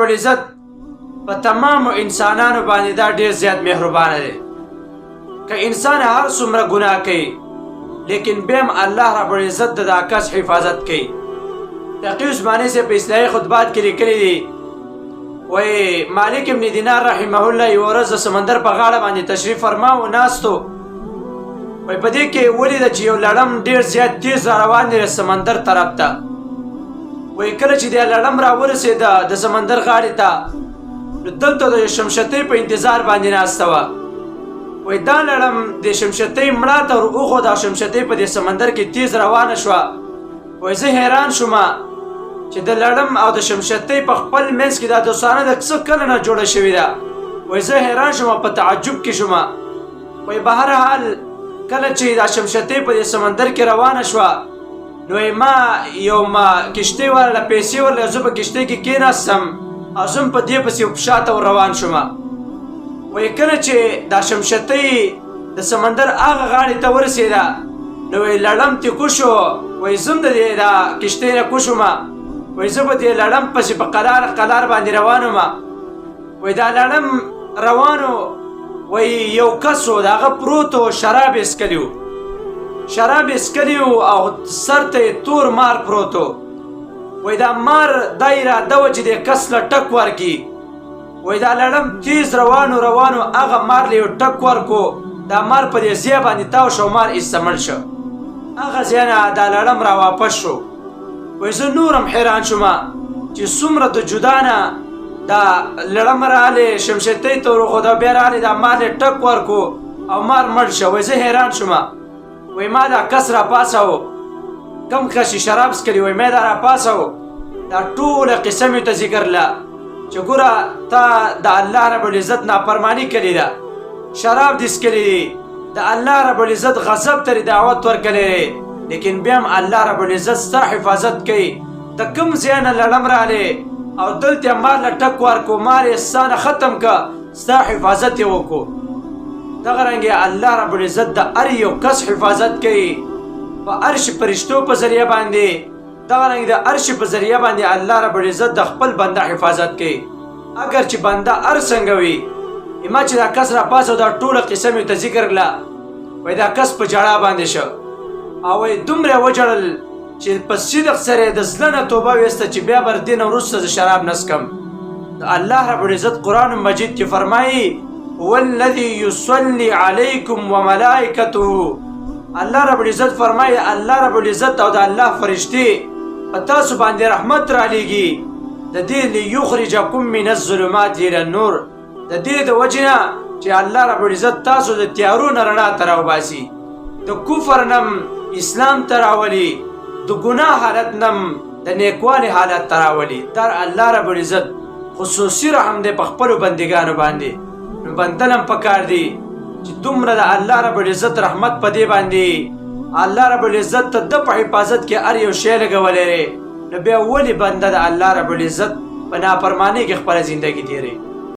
رب العزت په تمامو انسانانو باندې دا ډیر زیات مهربانه دی. که انسان هر څومره ګناه کوي لیکن بیا هم الله رب العزت د دا کس حفاظت کوي. تقی عثماني سے په اصلاحي خطبات کې لیکلي دي وایي مالک ابن دینار رحمه الله یوه ورځ د سمندر په غاړه باندې تشریف فرما و ناستو. وایي په دې کې ولیده چې یو لړم ډېر زیات تیز را روان دی د سمندر طرف ته. وایي کله چې دا لړم را ورسېده د سمندر غاړې ته نو دلته د شمشتۍ په انتظار باندې ناسته وه. وایي دا لړم د شمشتۍ مړه ته ور وښوده او شمشتۍ په دې سمندر کې تیز روانه شوه. وایي زه حیران شومه چې د لړم او د شمشتۍ په خپل منځ کې دا دوستانه د څه کله نه جوړه شوې ده. وایي زه حیران شومه په تعجب کې شومه. وایي به هر حال کله چې دا شمشتۍ په دې سمندر کې روانه شوه نو ما کشتۍ ورله پیسې ورله زه په کشتۍ کې کېناستم او زه هم په دې پسې شاته ور روان شومه. وایي کله چې دا شمشتۍ د سمندر هغه غاړې ته ورسېده نو وایي لړم ترې کوز شو. وایي زه هم د دې دا کشتۍ نه کوز شومه. وایي زه په دې لړم پسې په قلار باندې روان وم. وایي دا لړم روانو وایي یو کس و د هغه پروت و شراب یې څښلي و. شراب یې څښلي و او سر ته یې تور مار پروت و. وایي دا مار دا اراده وه چې دې کس له ټک ورکړي. وایي دا لړم تیز روانو هغه مار له یو ټک ورکو. دا مار په دې ځای باندې تاو شو. مار ایسته مړ شو. هغه ځای نه دا لړم را واپس شو. وایي زه نور هم حیران شومه چې څومره د جدا نه دا لړم راغلی شمشتۍ ته ور وښوده بیا راغلی دا مار یې ټک ورکو او مار مړ شو. وایي زه حیران شومه. وایي ما دا کس را پاڅوو کوم کس چې شراب څښلي وایي ما دا را پاڅوو دا ټوله قصه مې ته ذکر له چې ګوره تا د الله رب العزت نافرماني کړې ده. شراب دې څښلي دي د الله رب العزت غضب ته دعوت ورکړی دی لیکن بیا هم الله رب العزت ستا حفاظت کوي. ته کوم ځای نه لړم راغلی او دلته مار له ټک ورکو مار یې ستا نه ختم که ستا حفاظت یې وکړو. دغه رنګې الله رب العزت د هر یو کس حفاظت کوي په عرش فرشتو په ذریعه باندې. دغه رنګې د عرش په ذریعه باندې الله رب العزت د خپل بنده حفاظت کوي. اگر چې بنده هر څنګه وي ما چې دا کس را پاڅو دا ټوله قصه مې ته ذکر کړله. وایي دا کس په ژړا باندې شو او وایي دومره وژړل چې په صدق سره د زړه نه توبه ویسته چې بیا به دې نه وروسته زه شراب نه څښم. الله رب العزت قرآن مجید کې فرمایي هو الذي يصلي عليكم وملائکته. الله رب العزت فرمایي الله رب العزت او د الله فرشتې په تاسو باندې رحمت رالیږي د دې لیخرجکم من الظلمات الى النور. د دې د وجې نه چې الله رب العزت تاسو د تیارو نه رڼا ته راوباسي د کفر نم اسلام ته راولي د ګناه حالت نم د نیکوالي حالت ته راولي. دا الله رب العزت خصوصي رحم دی په خپلو بندګانو باندې. نو بندل هم پکار دی چې دومره د الله رب العزت رحمت په دې باندې الله رب العزت ته د په حفاظت کې هر یو شی لګولی دی نو بیا ولې بنده د الله رب العزت په نافرمانۍ کې خپله زندګي تېروي.